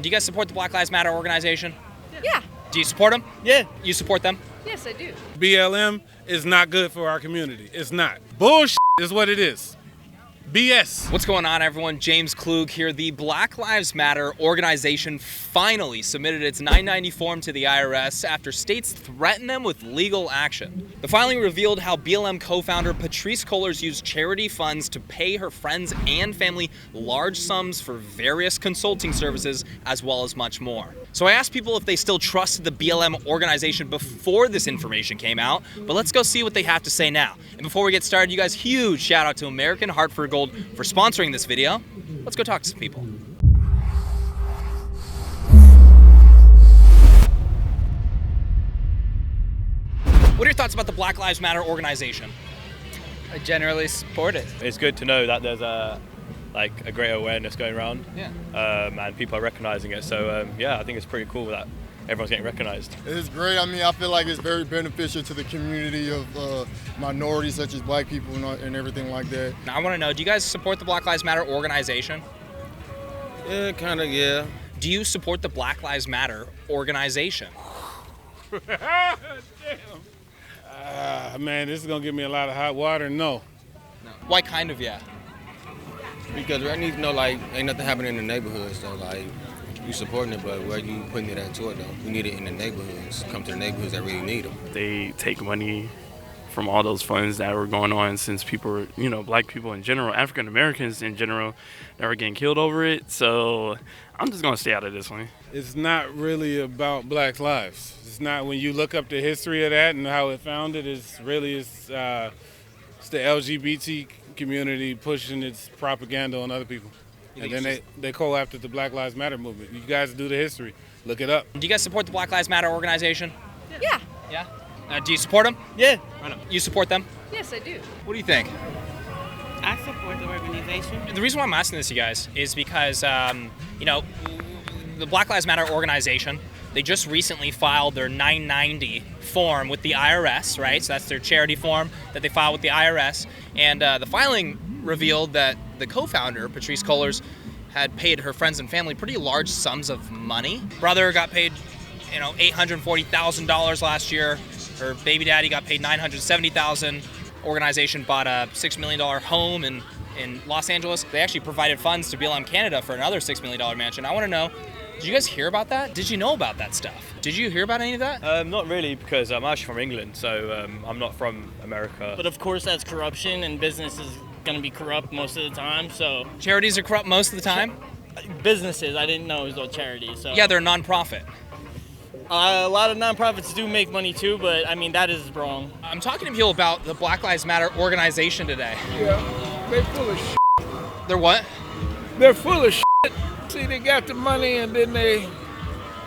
Do you guys support the Black Lives Matter organization? Yeah. Do you support them? Yeah. You support them? Yes, I do. BLM is not good for our community. It's not. Bullshit is what it is. BS. What's going on, everyone? James Klug here. The Black Lives Matter organization finally submitted its 990 form to the IRS after states threatened them with legal action. The filing revealed how BLM co-founder Patrisse Cullors used charity funds to pay her friends and family large sums for various consulting services, as well as much more. So I asked people if they still trusted the BLM organization before this information came out, but let's go see what they have to say now. And before we get started, you guys, huge shout out to American Hartford Gold for sponsoring this video. Let's go talk to some people. What are your thoughts about the Black Lives Matter organization? I generally support it. It's good to know that there's a greater awareness going around, and people are recognizing it. So yeah, I think it's pretty cool that everyone's getting recognized. It's great. I mean, I feel like it's very beneficial to the community of minorities such as black people and everything like that. Now, I want to know, do you guys support the Black Lives Matter organization? Yeah, kind of, yeah. Do you support the Black Lives Matter organization? Damn. Man, this is gonna give me a lot of hot water. No. Why kind of, yeah? Because I need to know, like, ain't nothing happening in the neighborhoods, so, like, you supporting it, but where you putting it at to it, though? You need it in the neighborhoods. Come to the neighborhoods that really need them. They take money from all those funds that were going on since people were, black people in general, African Americans in general, that were getting killed over it. So I'm just gonna stay out of this one. It's not really about Black lives. It's not. When you look up the history of that and how it founded, it's the LGBT community pushing its propaganda on other people. And then they co-opted the Black Lives Matter movement. You guys do the history. Look it up. Do you guys support the Black Lives Matter organization? Yeah. Yeah? Do you support them? Yeah. You support them? Yes, I do. What do you think? I support the organization. The reason why I'm asking this, you guys, is because, the Black Lives Matter organization, they just recently filed their 990 form with the IRS, right? So that's their charity form that they filed with the IRS. And the filing revealed that the co-founder, Patrisse Cullors, had paid her friends and family pretty large sums of money. Brother got paid, $840,000 last year. Her baby daddy got paid $970,000. Organization bought a $6 million home in Los Angeles. They actually provided funds to BLM Canada for another $6 million mansion. I want to know, did you guys hear about that? Did you know about that stuff? Did you hear about any of that? Not really, because I'm actually from England, so I'm not from America. But of course that's corruption, and business is going to be corrupt most of the time, so... Charities are corrupt most of the time? Businesses, I didn't know it was all charities, so... Yeah, they're a non-profit. A lot of nonprofits do make money too, but I mean, that is wrong. I'm talking to people about the Black Lives Matter organization today. Yeah, they're full of shit. They're what? They're full of shit. See, they got the money and then they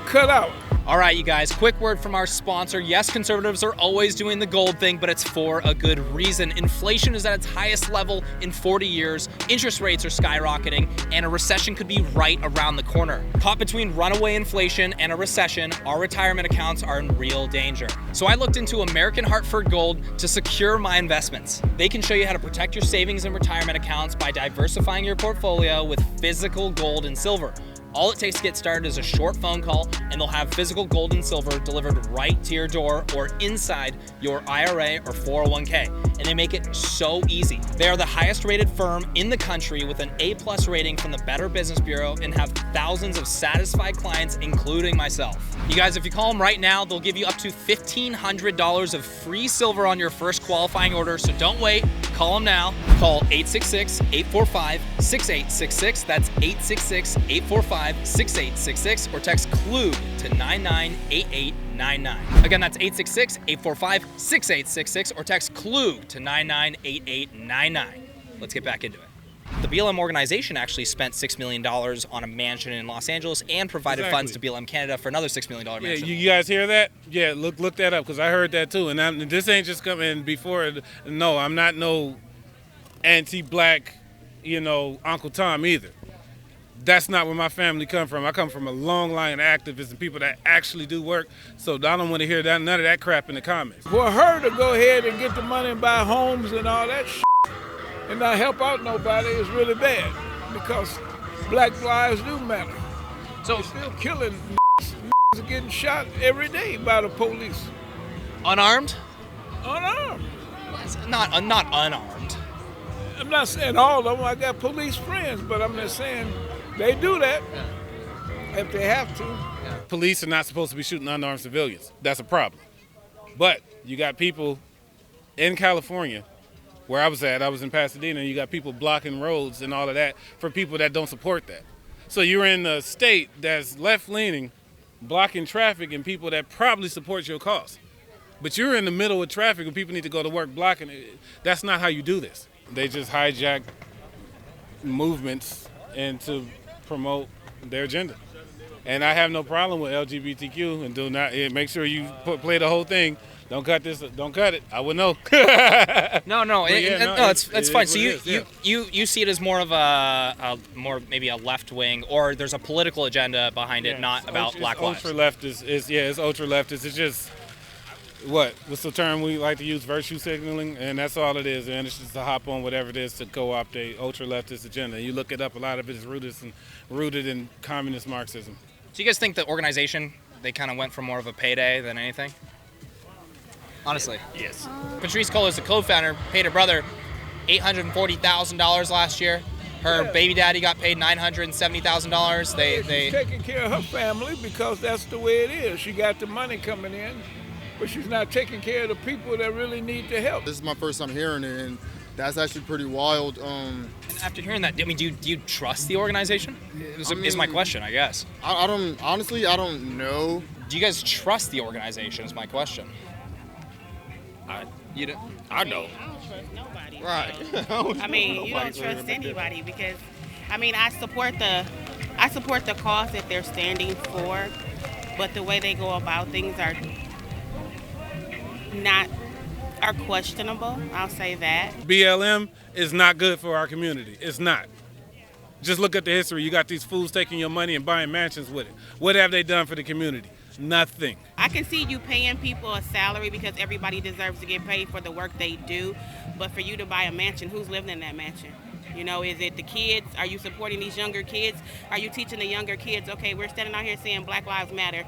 cut out. All right, you guys, quick word from our sponsor. Yes, conservatives are always doing the gold thing, but it's for a good reason. Inflation is at its highest level in 40 years, interest rates are skyrocketing, and a recession could be right around the corner. Caught between runaway inflation and a recession, our retirement accounts are in real danger. So I looked into American Hartford Gold to secure my investments. They can show you how to protect your savings and retirement accounts by diversifying your portfolio with physical gold and silver. All it takes to get started is a short phone call, and they'll have physical gold and silver delivered right to your door or inside your IRA or 401k. And they make it so easy. They are the highest rated firm in the country with an A+ rating from the Better Business Bureau and have thousands of satisfied clients, including myself. You guys, if you call them right now, they'll give you up to $1,500 of free silver on your first qualifying order. So don't wait, call them now. Call 866-845-6866. That's 866-845-6866, or text Klug to 998899. Again, that's 866-845-6866, or text Klug to 998899. Let's get back into it. The BLM organization actually spent $6 million on a mansion in Los Angeles and provided funds to BLM Canada for another $6 million mansion. Yeah, you guys hear that? Yeah, look that up, because I heard that too. And this ain't just coming before. No, I'm not no anti-black, Uncle Tom either. That's not where my family come from. I come from a long line of activists and people that actually do work. So I don't want to hear none of that crap in the comments. For her to go ahead and get the money and buy homes and all that shit and not help out nobody is really bad, because black lives do matter. So They're still killing. Are getting shot every day by the police. unarmed? Unarmed. Not unarmed. I'm not saying all of them. I got police friends, but I'm just saying they do that if they have to. Police are not supposed to be shooting unarmed civilians. That's a problem. But you got people in California, where I was in Pasadena, and you got people blocking roads and all of that for people that don't support that. So you're in a state that's left-leaning, blocking traffic and people that probably support your cause. But you're in the middle of traffic and people need to go to work blocking it. That's not how you do this. They just hijack movements and to promote their agenda. And I have no problem with LGBTQ and do not make sure you play the whole thing. Don't cut this. Don't cut it. I would know. No, it's fine. So you see it as more of maybe a left wing, or there's a political agenda behind it, not about Black lives. Ultra leftist it's ultra leftist. It's just what's the term we like to use? Virtue signaling, and that's all it is. And it's just to hop on whatever it is to co-opt a ultra leftist agenda. You look it up. A lot of it is rooted in communist Marxism. So you guys think the organization, they kind of went for more of a payday than anything? Honestly. Yes. Patrice Cole is the co-founder, paid her brother $840,000 last year. Her baby daddy got paid $970,000. She's taking care of her family because that's the way it is. She got the money coming in, but she's not taking care of the people that really need the help. This is my first time hearing it, and that's actually pretty wild. After hearing that, do you trust the organization? Is my question, I guess. I don't know. Do you guys trust the organization? Is my question. You don't? I know. I don't trust nobody. Right. I mean, you don't trust anybody because, I mean, I support the cause that they're standing for, but the way they go about things are questionable. I'll say that. BLM is not good for our community. It's not. Just look at the history. You got these fools taking your money and buying mansions with it. What have they done for the community? Nothing. I can see you paying people a salary because everybody deserves to get paid for the work they do, but for you to buy a mansion, who's living in that mansion? You know, is it the kids? Are you supporting these younger kids? Are you teaching the younger kids, okay, we're standing out here saying Black Lives Matter,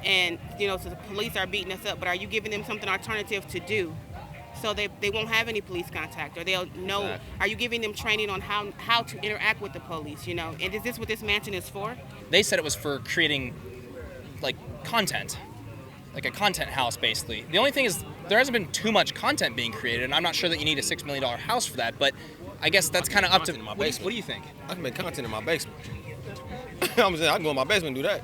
and, you know, so the police are beating us up, but are you giving them something alternative to do? So they won't have any police contact, or they'll know. Exactly. Are you giving them training on how to interact with the police, you know? And is this what this mansion is for? They said it was for creating, like, content. Like a content house, basically. The only thing is, there hasn't been too much content being created, and I'm not sure that you need a $6 million house for that, but I guess that's kind of up to... What do you think? I can make content in my basement. I'm saying I can go in my basement and do that.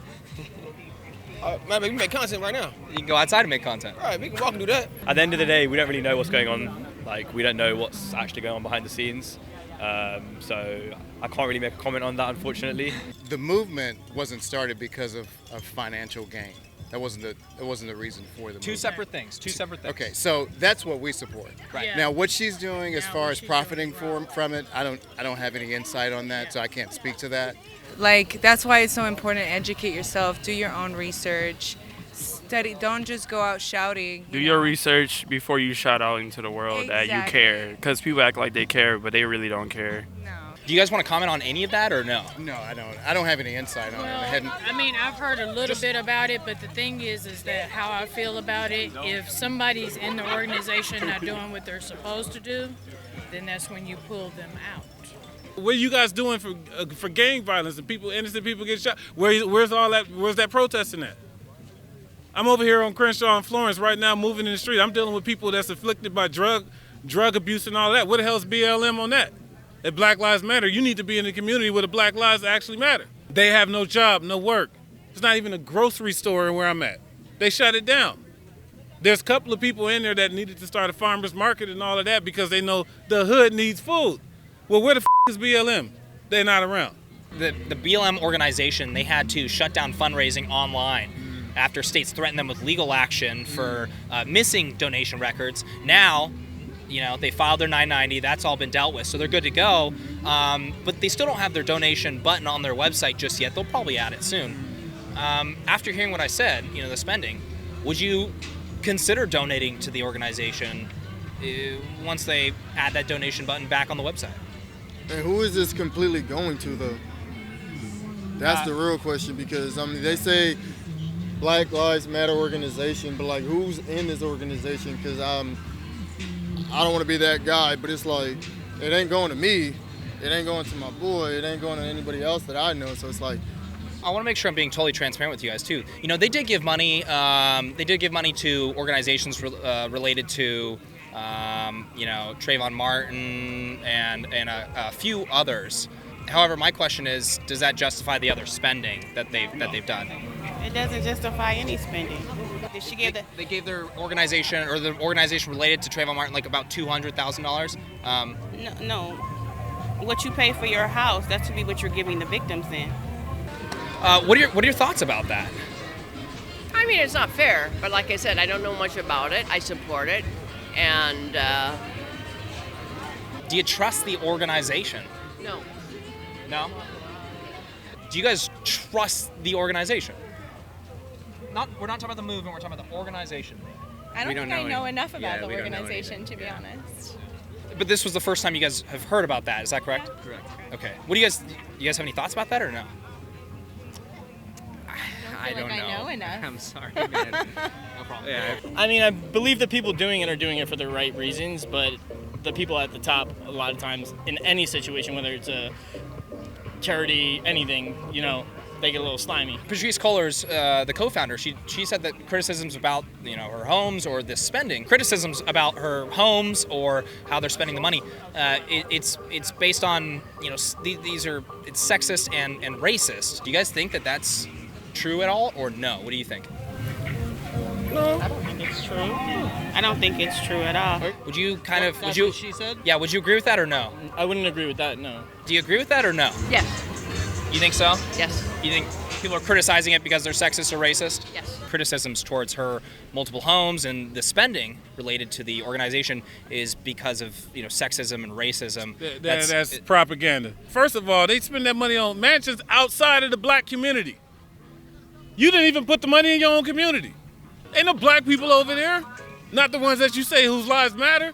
Man, we can make content right now. You can go outside and make content. All right, we can walk and do that. At the end of the day, we don't really know what's going on. Like, we don't know what's actually going on behind the scenes. So I can't really make a comment on that, unfortunately. The movement wasn't started because of financial gain. That wasn't the reason for the movement. Two separate things. Okay, so that's what we support. Right. Yeah. Now, what she's doing as far as profiting from it, I don't have any insight on that, so I can't speak to that. Like, that's why it's so important to educate yourself, do your own research, study, don't just go out shouting. Do your research before you shout out into the world that you care, because people act like they care, but they really don't care. No. Do you guys want to comment on any of that, or no? No, I don't. I don't have any insight on it. I mean, I've heard a little bit about it, but the thing is that how I feel about it, if somebody's in the organization not doing what they're supposed to do, then that's when you pull them out. What are you guys doing for gang violence and innocent people get shot? Where's all that? Where's that protesting at? I'm over here on Crenshaw and Florence right now, moving in the street. I'm dealing with people that's afflicted by drug abuse and all that. What the hell's BLM on that? If Black Lives Matter, you need to be in the community where the Black lives actually matter. They have no job, no work. There's not even a grocery store where I'm at. They shut it down. There's a couple of people in there that needed to start a farmer's market and all of that because they know the hood needs food. Well, where the is BLM? They're not around. The BLM organization, they had to shut down fundraising online after states threatened them with legal action for missing donation records. Now, you know, they filed their 990. That's all been dealt with, so they're good to go. But they still don't have their donation button on their website just yet. They'll probably add it soon. After hearing what I said, you know, the spending, would you consider donating to the organization once they add that donation button back on the website? And who is this completely going to, though? That's the real question, because I mean they say Black Lives Matter organization, but like who's in this organization? Because I don't want to be that guy, but it's like it ain't going to me, it ain't going to my boy, it ain't going to anybody else that I know. So it's like I want to make sure I'm being totally transparent with you guys too. You know, they did give money. They did give money to organizations related to, you know, Trayvon Martin and a few others. However, my question is, does that justify the other spending that they've done? It doesn't justify any spending. Did she give They gave their organization or the organization related to Trayvon Martin like about $200,000. No. What you pay for your house, that should be what you're giving the victims in. What are your thoughts about that? I mean, it's not fair, but like I said, I don't know much about it. I support it, and do you trust the organization? No. No? Do you guys trust the organization? We're not talking about the movement, we're talking about the organization. I don't think I know enough about the organization, to be honest. But this was the first time you guys have heard about that, is that correct? Yeah. Correct. Okay. What do you guys have any thoughts about that or no? I don't know enough. I'm sorry, man. No problem. Yeah. I mean, I believe the people doing it are doing it for the right reasons, but the people at the top, a lot of times, in any situation, whether it's a charity, anything, you know, they get a little slimy. Patrice Cullors, the co-founder, she said that criticisms about, you know, her homes or this spending, criticisms about her homes or how they're spending the money, it's based on, you know, it's sexist and racist. Do you guys think that that's true at all or no? What do you think? No, I don't think it's true. I don't think it's true at all. Would you kind of? That's what she said? Yeah. Would you agree with that or no? I wouldn't agree with that. No. Do you agree with that or no? Yes. You think so? Yes. You think people are criticizing it because they're sexist or racist? Yes. Criticisms towards her multiple homes and the spending related to the organization is because of, you know, sexism and racism. That's propaganda. First of all, they spend that money on mansions outside of the black community. You didn't even put the money in your own community. Ain't no black people over there. Not the ones that you say whose lives matter.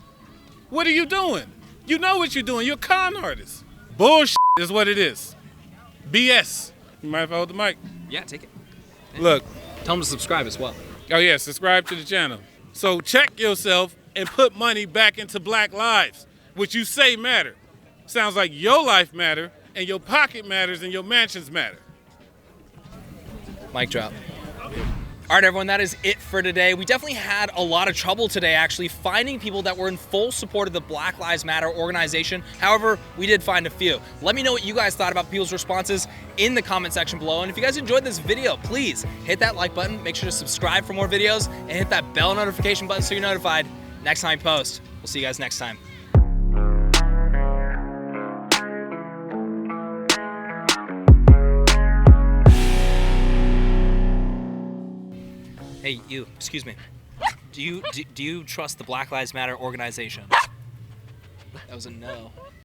What are you doing? You know what you're doing. You're a con artist. Bullshit is what it is. BS. You mind if I hold the mic? Yeah, take it. Look. Tell them to subscribe as well. Oh yeah, subscribe to the channel. So check yourself and put money back into black lives, which you say matter. Sounds like your life matter, and your pocket matters, and your mansions matter. Mic drop. All right, everyone, that is it for today. We definitely had a lot of trouble today, actually, finding people that were in full support of the Black Lives Matter organization. However, we did find a few. Let me know what you guys thought about people's responses in the comment section below. And if you guys enjoyed this video, please hit that like button, make sure to subscribe for more videos, and hit that bell notification button so you're notified next time I post. We'll see you guys next time. Hey, you, excuse me. Do you trust the Black Lives Matter organization? That was a no.